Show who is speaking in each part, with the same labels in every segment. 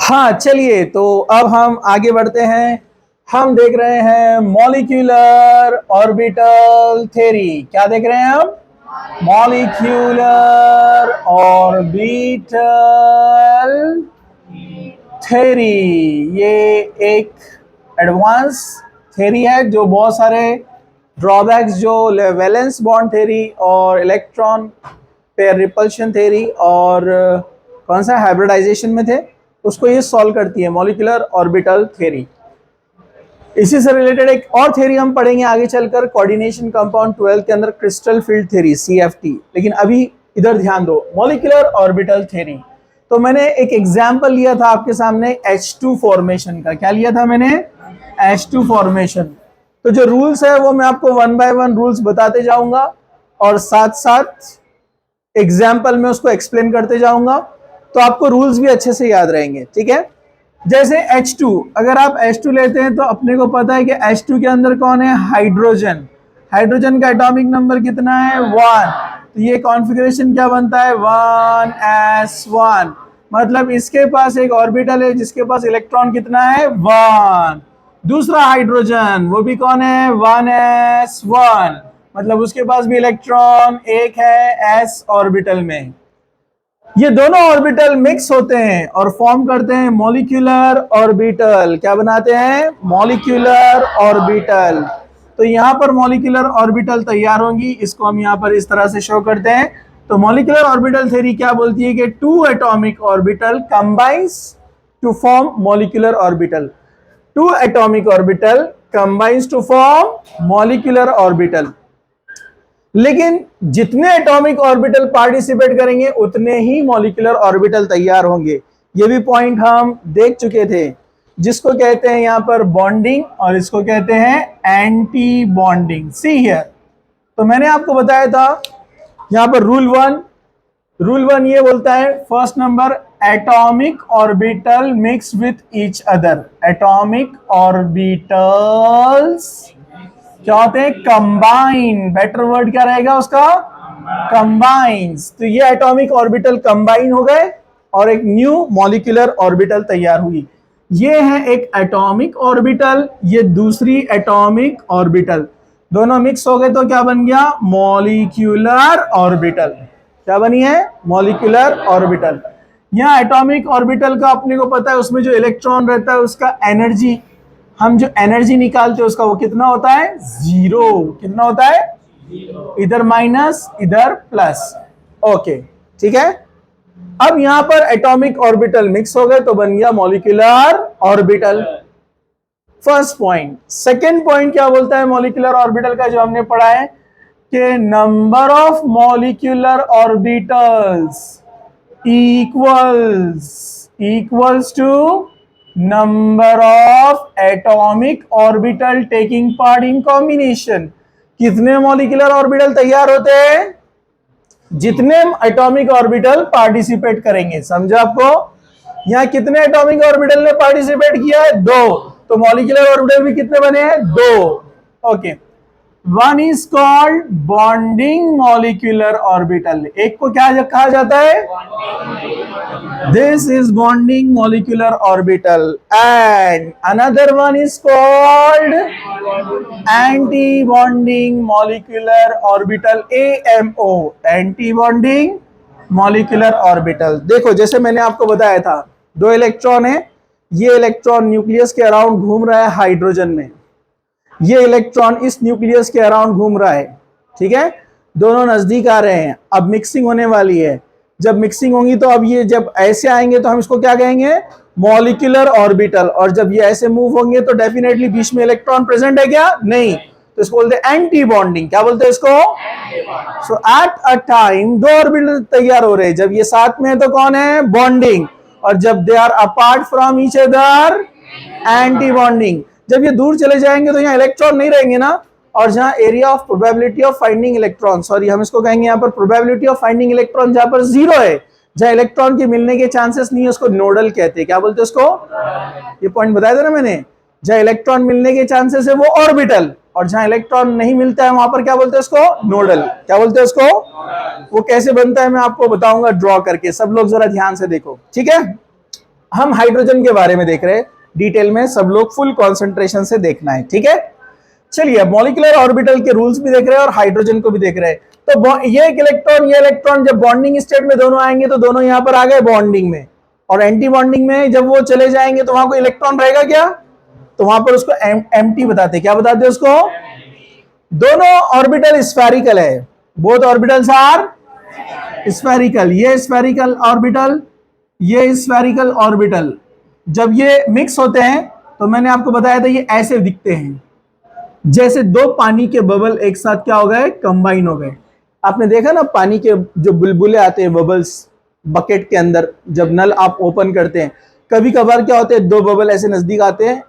Speaker 1: हाँ चलिए, तो अब हम आगे बढ़ते हैं। हम देख रहे हैं मॉलिक्यूलर ऑर्बिटल थ्योरी। क्या देख रहे हैं हम? Molecular orbital theory. ये एक एडवांस थ्योरी है जो बहुत सारे ड्रॉबैक्स, जो वैलेंस बॉन्ड थ्योरी और इलेक्ट्रॉन पेयर रिपल्शन थ्योरी और कौन सा हाइब्रिडाइजेशन में थे, उसको ये सॉल्व करती है, मॉलिक्यूलर ऑर्बिटल थ्योरी। इसी से रिलेटेड एक और थ्योरी हम पढ़ेंगे आगे चलकर, कोऑर्डिनेशन कंपाउंड 12 के अंदर, क्रिस्टल फील्ड थ्योरी CFT। लेकिन अभी इधर ध्यान दो, मॉलिक्यूलर ऑर्बिटल थ्योरी। तो मैंने एक एग्जांपल लिया था आपके सामने H2 फॉर्मेशन का। क्या लिया था मैंने? H2 formation. तो जो रूल्स है वो मैं आपको 1 बाय 1 रूल्स बताते जाऊंगा और साथ साथ एग्जाम्पल में उसको एक्सप्लेन करते जाऊंगा, तो आपको रूल्स भी अच्छे से याद रहेंगे। ठीक है? जैसे H2, अगर आप H2 लेते हैं तो अपने को पता है कि H2 के अंदर कौन है? हाइड्रोजन। हाइड्रोजन का एटॉमिक नंबर कितना है? 1। तो ये कॉन्फ़िगरेशन क्या बनता है? 1s1। मतलब इसके पास एक ऑर्बिटल है जिसके पास इलेक्ट्रॉन कितना है? 1। दूसरा हाइड्रोजन, वो भी कौन है? 1s1। मतलब उसके पास भी इलेक्ट्रॉन एक है s ऑर्बिटल में। ये दोनों ऑर्बिटल मिक्स होते हैं और फॉर्म करते हैं मॉलिक्यूलर ऑर्बिटल। क्या बनाते हैं? Molecular orbital. तो यहाँ पर मॉलिक्यूलर ऑर्बिटल तैयार होंगी, इसको हम यहाँ पर इस तरह से शो करते हैं। तो मॉलिक्यूलर ऑर्बिटल थ्योरी क्या बोलती है कि 2 atomic orbital combines to form molecular orbital. 2 atomic orbital combines to form molecular orbital. लेकिन जितने एटॉमिक ऑर्बिटल पार्टिसिपेट करेंगे उतने ही मॉलिक्यूलर ऑर्बिटल तैयार होंगे। ये भी पॉइंट हम देख चुके थे, जिसको कहते हैं यहां पर बॉन्डिंग और इसको कहते हैं एंटी बॉन्डिंग। सी हियर, तो मैंने आपको बताया था यहां पर रूल वन ये बोलता है, first number, atomic orbital mix with each other. Atomic orbitals क्या होते हैं? कंबाइन। बेटर वर्ड क्या रहेगा उसका? कंबाइंस। तो ये एटॉमिक ऑर्बिटल कंबाइन हो गए और एक न्यू मॉलिक्यूलर ऑर्बिटल तैयार हुई। ये है एक एटॉमिक ऑर्बिटल, ये दूसरी एटॉमिक ऑर्बिटल, दोनों मिक्स हो गए तो क्या बन गया? Molecular orbital. क्या बनी है? Molecular orbital. यहाँ एटॉमिक ऑर्बिटल का अपने को पता है, उसमें जो इलेक्ट्रॉन रहता है उसका एनर्जी, हम जो एनर्जी निकालते हैं उसका वो कितना होता है? 0। कितना होता है? इधर माइनस इधर प्लस। ओके, ठीक है। अब यहां पर एटॉमिक ऑर्बिटल मिक्स हो गए तो बन गया molecular orbital. First point. Second point क्या बोलता है मॉलिक्यूलर ऑर्बिटल का, जो हमने पढ़ा है कि number of molecular orbitals equals to number of atomic orbital taking part in combination. कितने मॉलिक्यूलर ऑर्बिटल तैयार होते हैं? जितने एटॉमिक ऑर्बिटल पार्टिसिपेट करेंगे। समझा आपको? यहां कितने एटॉमिक ऑर्बिटल ने पार्टिसिपेट किया है? 2। तो मॉलिक्यूलर ऑर्बिटल भी कितने बने हैं? 2। Okay, one is called bonding molecular orbital. एक को क्या कहा जाता है? This is bonding molecular orbital. And another one is called anti bonding molecular orbital, AMO, anti bonding molecular orbital. देखो, जैसे मैंने आपको बताया था, 2 इलेक्ट्रॉन है, ये इलेक्ट्रॉन न्यूक्लियस के अराउंड घूम रहा है हाइड्रोजन में, ये इलेक्ट्रॉन इस न्यूक्लियस के अराउंड घूम रहा है। ठीक है, दोनों नजदीक आ रहे हैं। अब मिक्सिंग होने वाली है। जब मिक्सिंग होगी तो अब ये जब ऐसे आएंगे तो हम इसको क्या कहेंगे? Molecular orbital. और जब ये ऐसे मूव होंगे तो डेफिनेटली बीच में इलेक्ट्रॉन प्रेजेंट है क्या? नहीं। तो इसको बोलते हैं एंटी बॉन्डिंग। क्या बोलते हैं इसको? सो एट अ टाइम 2 ऑर्बिटल तैयार हो रहे हैं। जब ये साथ में है तो कौन है? बॉन्डिंग। और जब they are apart from each other, anti bonding. जब ये दूर चले जाएंगे तो यहाँ इलेक्ट्रॉन नहीं रहेंगे ना, और जहां area of probability of finding electron, sorry हम इसको कहेंगे यहाँ पर प्रोबेबिलिटी ऑफ फाइंडिंग इलेक्ट्रॉन, जहां पर 0 है, जहां इलेक्ट्रॉन के मिलने के चांसेस नहीं है, उसको नोडल कहते हैं। क्या बोलते हैं उसको? ये पॉइंट बताया था ना मैंने, जहां इलेक्ट्रॉन मिलने के चांसेस है वो ऑर्बिटल, और जहां इलेक्ट्रॉन नहीं मिलता है वहां पर क्या बोलते हैं उसको? नोडल। क्या बोलते हैं उसको? वो कैसे बनता है मैं आपको बताऊंगा ड्रॉ करके। सब लोग जरा ध्यान से देखो, ठीक है। हम हाइड्रोजन के बारे में देख रहे हैं डिटेल में, सब लोग फुल कंसंट्रेशन से देखना है, ठीक है। चलिए मॉलिक्यूलर ऑर्बिटल के रूल्स भी देख रहे हैं और हाइड्रोजन को भी देख रहे हैं। तो ये इलेक्ट्रॉन जब बॉन्डिंग स्टेट में दोनों आएंगे तो दोनों यहां पर आ गए बॉन्डिंग में, और एंटी बॉन्डिंग में जब वो चले जाएंगे तो वहां कोई इलेक्ट्रॉन रहेगा क्या, तो वहां पर उसको एम्प्टी बताते, क्या बताते उसको। दोनों ऑर्बिटल स्फेरिकल है, बोथ ऑर्बिटल्स आर स्फेरिकल। ये स्फेरिकल ऑर्बिटल, ये स्फेरिकल ऑर्बिटल जब ये मिक्स होते हैं तो मैंने आपको बताया था ये ऐसे दिखते हैं, जैसे दो पानी के बबल एक साथ क्या हो गए, कंबाइन हो गए। आपने देखा ना पानी के जो बुलबुले आते हैं बबल्स बकेट के अंदर, जब नल आप ओपन करते हैं कभी कभार क्या होते हैं, दो बबल ऐसे नजदीक आते हैं,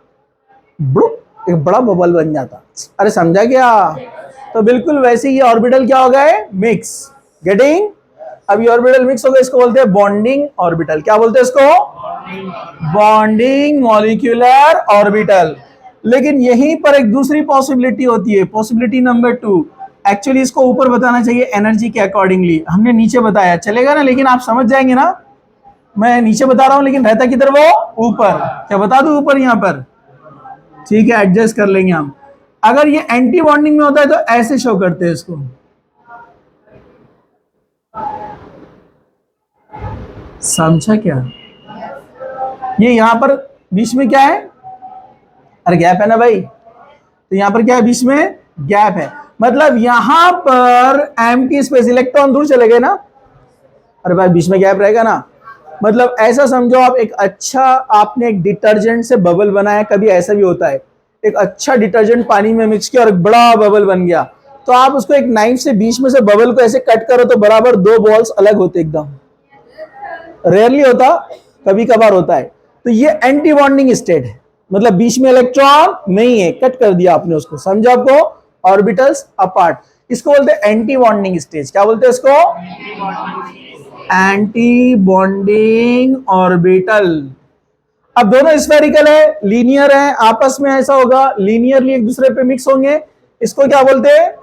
Speaker 1: एक बड़ा बबल बन जाता। अरे समझा क्या। तो बिल्कुल वैसे ही ऑर्बिटल क्या हो गए, मिक्स, गेटिंग। अब ये ऑर्बिटल मिक्स हो गए, इसको बोलते हैं बॉन्डिंग ऑर्बिटल। क्या बोलते हैं इसको, बॉन्डिंग मॉलिक्यूलर ऑर्बिटल। लेकिन यहीं पर एक दूसरी पॉसिबिलिटी होती है, पॉसिबिलिटी नंबर 2। एक्चुअली इसको ऊपर बताना चाहिए एनर्जी के अकॉर्डिंगली, हमने नीचे बताया चलेगा ना, लेकिन आप समझ जाएंगे ना। मैं नीचे बता रहा हूं लेकिन रहता किधर वो, ऊपर। क्या बता दूं, ऊपर यहां पर, ठीक है, एडजस्ट कर लेंगे हम। अगर ये एंटी बॉन्डिंग में होता है तो ऐसे शो करते हैं इसको, समझा क्या। ये यहां पर बीच में क्या है, अरे गैप है ना भाई, तो यहां पर क्या है, बीच में गैप है, मतलब यहां पर एम्प्टी स्पेस, इलेक्ट्रॉन दूर चले गए ना, अरे भाई बीच में गैप रहेगा ना। मतलब ऐसा समझो आप, एक अच्छा आपने एक डिटर्जेंट से बबल बनाया, कभी ऐसा भी होता है, एक अच्छा डिटर्जेंट पानी में मिक्स किया और एक बड़ा बबल बन गया, तो आप उसको एक नाइफ से बीच में से बबल को ऐसे कट करो तो बराबर दो बॉल्स अलग होते एकदम, रेयरली होता, कभी कभार होता है। तो ये एंटी बॉन्डिंग स्टेट है, मतलब बीच में इलेक्ट्रॉन नहीं है, कट कर दिया आपने उसको, समझा आपको, ऑर्बिटल्स अपार्ट। इसको बोलते हैं एंटी बॉन्डिंग स्टेज। क्या बोलते हैं इसको, एंटी बॉन्डिंग ऑर्बिटल। अब दोनों स्फेरिकल है, लीनियर है, आपस में ऐसा होगा लीनियरली एक दूसरे पे मिक्स होंगे, इसको क्या बोलते हैं,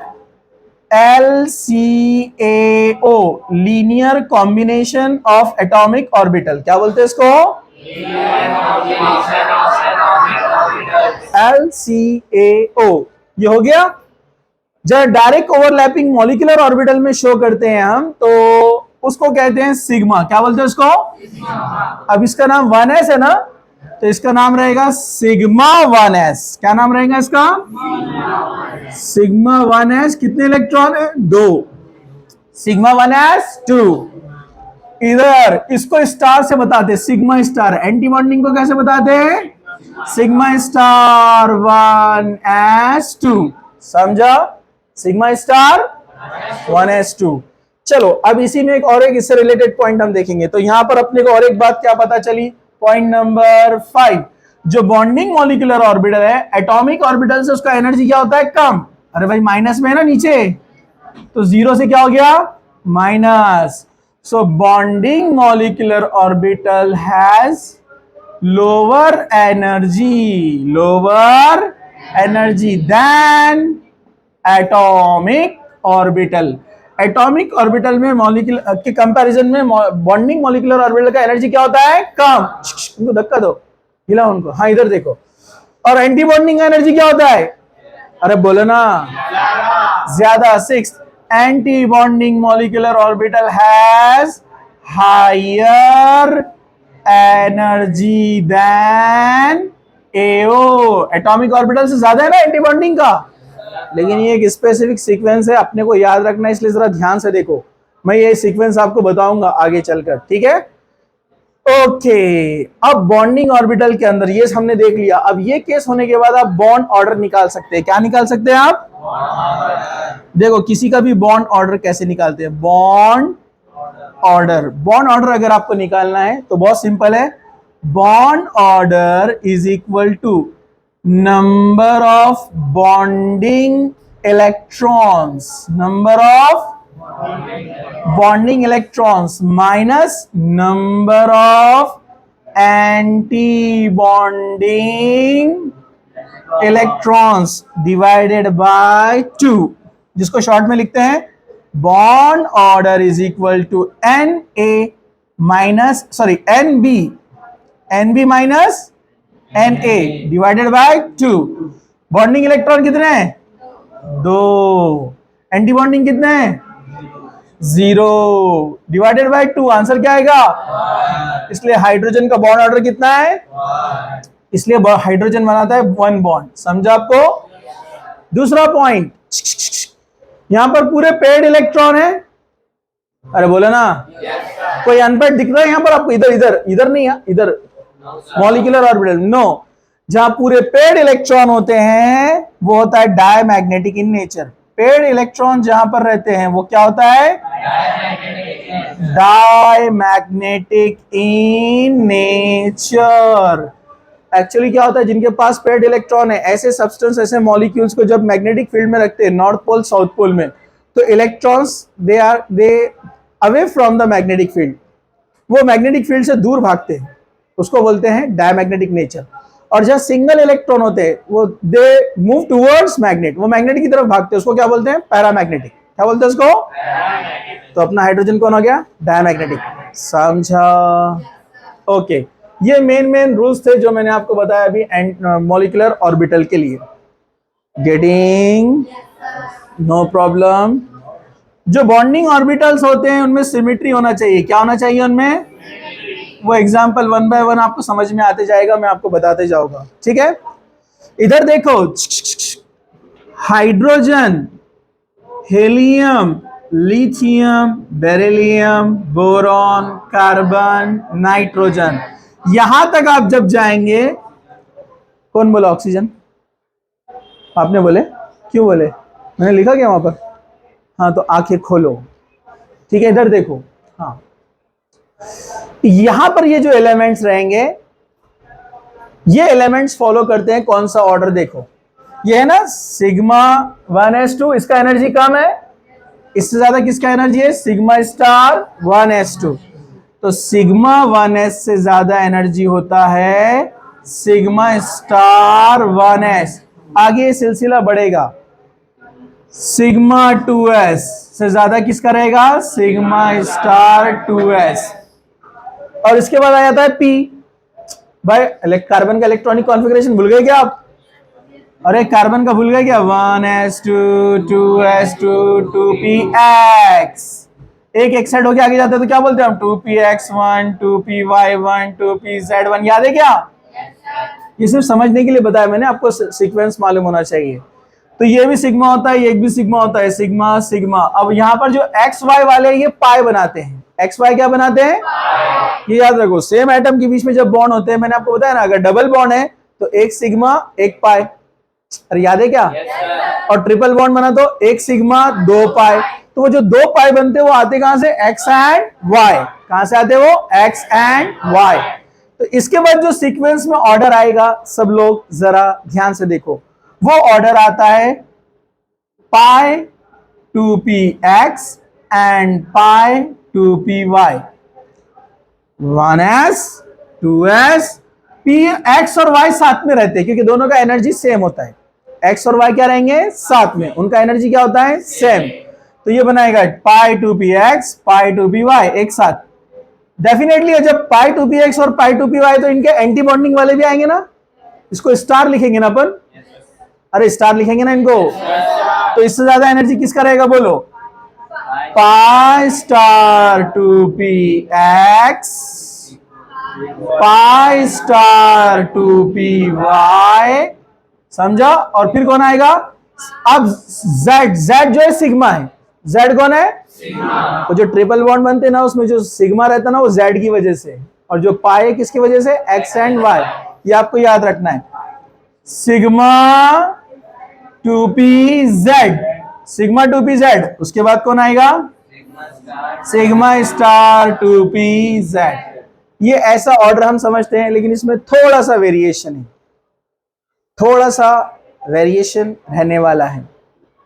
Speaker 1: LCAO, linear combination of atomic orbital. क्या बोलते हैं इसको, LCAO। ये हो गया। जब डायरेक्ट ओवरलैपिंग मॉलिक्यूलर ऑर्बिटल में शो करते हैं हम, तो उसको कहते हैं सिग्मा। क्या बोलते हैं उसको, अब इसका नाम 1s है ना, तो इसका नाम रहेगा सिग्मा 1s। क्या नाम रहेगा इसका, सिग्मा 1s। कितने इलेक्ट्रॉन है, 2, सिग्मा 1s 2। इधर इसको स्टार से बताते, सिग्मा स्टार। एंटी बॉन्डिंग को कैसे बताते हैं, सिग्मा स्टार 1s2, समझा, सिग्मा स्टार 1s2। चलो अब इसी में एक और एक इससे रिलेटेड पॉइंट हम देखेंगे। तो यहां पर अपने को और एक बात क्या पता चली, पॉइंट नंबर 5, जो बॉन्डिंग मॉलिक्यूलर ऑर्बिटल है, एटॉमिक ऑर्बिटल से उसका एनर्जी क्या होता है, कम। अरे भाई माइनस में है ना नीचे, तो 0 से क्या हो गया, minus. So bonding molecular orbital has lower energy than atomic orbital. Atomic orbital में मॉलिक्यूलर के कंपैरिजन में बॉन्डिंग मॉलिक्यूलर ऑर्बिटल का एनर्जी क्या होता है, कम। उनको धक्का दो, हिला उनको, हाँ इधर देखो। और एंटी बॉन्डिंग का एनर्जी क्या होता है, अरे बोलो ना, ज्यादा, 6। Anti bonding molecular orbital has higher energy than AO। Atomic orbital से ज्यादा है ना एंटी बॉन्डिंग का, लेकिन ये एक स्पेसिफिक सीक्वेंस है, अपने को याद रखना है, इसलिए जरा ध्यान से देखो, मैं ये सीक्वेंस आपको बताऊंगा आगे चलकर, ठीक है। ओके, अब बॉन्डिंग ऑर्बिटल के अंदर ये हमने देख लिया। अब ये केस होने के बाद आप बॉन्ड ऑर्डर निकाल सकते हैं। क्या निकाल सकते हैं आप, देखो किसी का भी बॉन्ड ऑर्डर कैसे निकालते हैं, बॉन्ड ऑर्डर अगर आपको निकालना है तो बहुत सिंपल है, bond order is equal to number of bonding electrons minus number of anti-bonding electrons divided by 2, जिसको शॉर्ट में लिखते हैं bond order is equal to NB NB minus Na divided by 2। Bonding electron कितने हैं? 2। Anti bonding कितने हैं? 0 divided by 2। Answer क्या आएगा? इसलिए हाइड्रोजन का बॉन्ड ऑर्डर कितना है? इसलिए हाइड्रोजन बनाता है 1 बॉन्ड। समझा आपको? दूसरा पॉइंट, यहां पर पूरे पेड इलेक्ट्रॉन है। अरे बोले ना, कोई अनपेड दिख रहा है यहां पर आपको? इधर इधर इधर नहीं है, इधर मॉलिक्यूलर ऑर्बिटल नो। जहां पूरे पेड इलेक्ट्रॉन होते हैं वो होता है diamagnetic in nature. Paid electron जहां पर रहते हैं वो क्या होता है? Diamagnetic in nature. एक्चुअली क्या होता है, जिनके पास पेड इलेक्ट्रॉन है, ऐसे सब्सटेंस, ऐसे मॉलिक्यूल्स को जब मैग्नेटिक फील्ड में रखते हैं, नॉर्थ पोल साउथ पोल में, तो electrons they away from the magnetic field, वो मैग्नेटिक फील्ड से दूर भागते हैं, उसको बोलते हैं डायमैग्नेटिक नेचर। और जहां सिंगल इलेक्ट्रॉन होते हैं वो दे मूव टुवर्ड्स मैग्नेट, वो मैग्नेट की तरफ भागते हैं, उसको क्या बोलते हैं? पैरामैग्नेटिक। क्या बोलते हैं उसको? तो अपना हाइड्रोजन कौन हो गया? डायमैग्नेटिक। समझा? ओके, ये मेन रूल्स थे जो मैंने आपको बताया अभी मॉलिक्यूलर ऑर्बिटल के लिए। गेटिंग? No problem. जो बॉन्डिंग ऑर्बिटल्स होते हैं उनमें सिमेट्री होना चाहिए। क्या होना चाहिए उनमें? वो एग्जाम्पल 1 बाय 1 आपको समझ में आते जाएगा, मैं आपको बताते जाऊंगा। ठीक है, इधर देखो, hydrogen, helium, lithium, beryllium, boron, carbon, nitrogen, यहां तक आप जब जाएंगे, कौन बोला ऑक्सीजन? आपने बोले? क्यों बोले? मैंने लिखा क्या वहां पर? हाँ, तो आंखें खोलो। ठीक है, इधर देखो। हाँ, यहां पर ये जो एलिमेंट्स रहेंगे, ये एलिमेंट्स फॉलो करते हैं कौन सा ऑर्डर? देखो, ये है ना सिग्मा 1s2, इसका एनर्जी कम है, इससे ज्यादा किसका एनर्जी है? Sigma star 1s2। तो सिग्मा 1s से ज्यादा एनर्जी होता है सिग्मा स्टार 1s। आगे ये सिलसिला बढ़ेगा, सिग्मा 2s से ज्यादा किसका रहेगा? Sigma star 2s। और इसके बाद आ जाता है P। भाई कार्बन का इलेक्ट्रॉनिक कॉन्फ़िगरेशन भूल गए क्या आप? अरे कार्बन का भूल गए क्या? 1s2 2s2 2px। एक एक्साइड होके आगे जाते हैं तो क्या बोलते हैं हम? 2px1 2py1 2pz1। याद है क्या? ये सिर्फ समझने के लिए बताया मैंने, आपको सीक्वेंस मालूम होना चाहिए। तो ये भी सिग्मा होता है, ये भी सिग्मा होता है, सिग्मा सिग्मा। अब यहाँ पर जो एक्स वाई वाले ये पाई बनाते हैं। एक्स वाई क्या बनाते हैं? ये याद रखो, सेम एटम के बीच में जब बॉन्ड होते हैं, मैंने आपको बताया ना, अगर डबल बॉन्ड है तो एक सिग्मा एक पाई। अरे याद है क्या? और ट्रिपल बॉन्ड बना तो एक सिग्मा दो पाई। तो वो जो दो पाई बनते हैं वो आते कहां से? X and y. कहां से आते वो? X and y. तो इसके बाद जो सीक्वेंस में ऑर्डर आएगा, सब लोग जरा ध्यान से देखो, वो ऑर्डर आता है pi two p x and pi two p y. 1s 2s p x और y साथ में रहते हैं क्योंकि दोनों का एनर्जी सेम होता है। x और y क्या रहेंगे? साथ में, उनका एनर्जी क्या होता है? सेम। तो ये बनाएगा pi two p x pi two p y एक साथ। डेफिनेटली जब पाई टू पी एक्स और पाई टू पी वाई, तो इनके एंटी बॉन्डिंग वाले भी आएंगे ना। इसको स्टार लिखेंगे ना अपन? अरे स्टार लिखेंगे ना इनको। तो इससे ज्यादा एनर्जी किसका रहेगा बोलो? Pi star two p x pi star two p y. समझा? और फिर कौन आएगा? अब z, z जो है सिग्मा है। z कौन है? सिग्मा। तो जो ट्रिपल बॉन्ड बनते हैं ना, उसमें जो सिग्मा रहता है ना, वो z की वजह से, और जो पाई है किसकी वजह से? x and y। ये आपको याद रखना है। Sigma two p z, sigma two p z. उसके बाद कौन आएगा? Sigma star two p z. ये ऐसा ऑर्डर हम समझते हैं, लेकिन इसमें थोड़ा सा वेरिएशन है, थोड़ा सा वेरिएशन रहने वाला है।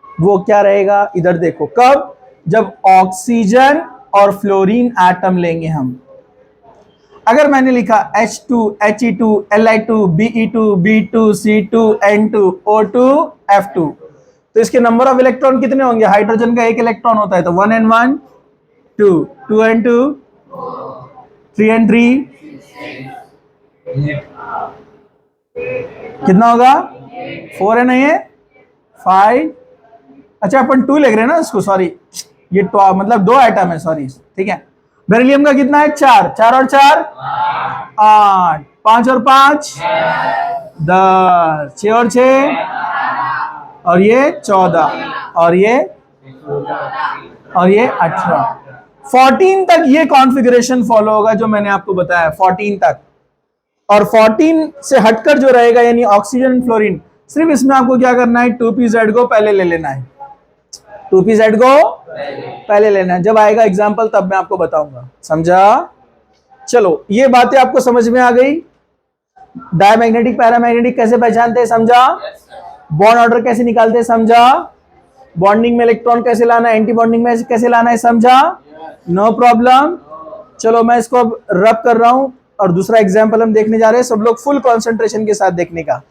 Speaker 1: वो क्या रहेगा? इधर देखो, कब? जब ऑक्सीजन और फ्लोरीन एटम लेंगे हम। अगर मैंने लिखा H2 He2 Li2 Be2 B2 C2 N2 O2 F2, तो इसके नंबर ऑफ इलेक्ट्रॉन कितने होंगे? हाइड्रोजन का एक इलेक्ट्रॉन होता है, तो 1n1 2 2n2 3n3 कितना होगा? 4 है ना ये? 5, अच्छा अपन 2 लिख रहे हैं ना इसको, सॉरी ये मतलब 2 आइटम है, सॉरी, ठीक है। बेरिलियम का कितना है? 4, 4 और 4 8, 5 और 5 10, 6 और 6 और ये 14 और ये 18, 14 तक ये कॉन्फ़िगरेशन फॉलो होगा जो मैंने आपको बताया, 14 तक। और 14 से हटकर जो रहेगा यानी ऑक्सीजन फ्लोरीन, सिर्फ इसमें आपको क्या करना है, 2pZ को पहले ले लेना है, 2pZ को पहले लेना है। जब आएगा एग्जांपल तब मैं आपको बताऊंगा, समझा? चलो ये बातें आपको समझ में आ गई। डायमैग्नेटिक पैरामैग्नेटिक कैसे पहचानते हैं, समझा? बॉन्ड ऑर्डर कैसे निकालते हैं, समझा? बॉन्डिंग में इलेक्ट्रॉन कैसे लाना है, एंटी बॉन्डिंग में कैसे लाना है, समझा? No problem. चलो मैं इसको अब रब कर रहा हूं और दूसरा एग्जाम्पल हम देखने जा रहे हैं, सब लोग फुल कंसंट्रेशन के साथ देखने का।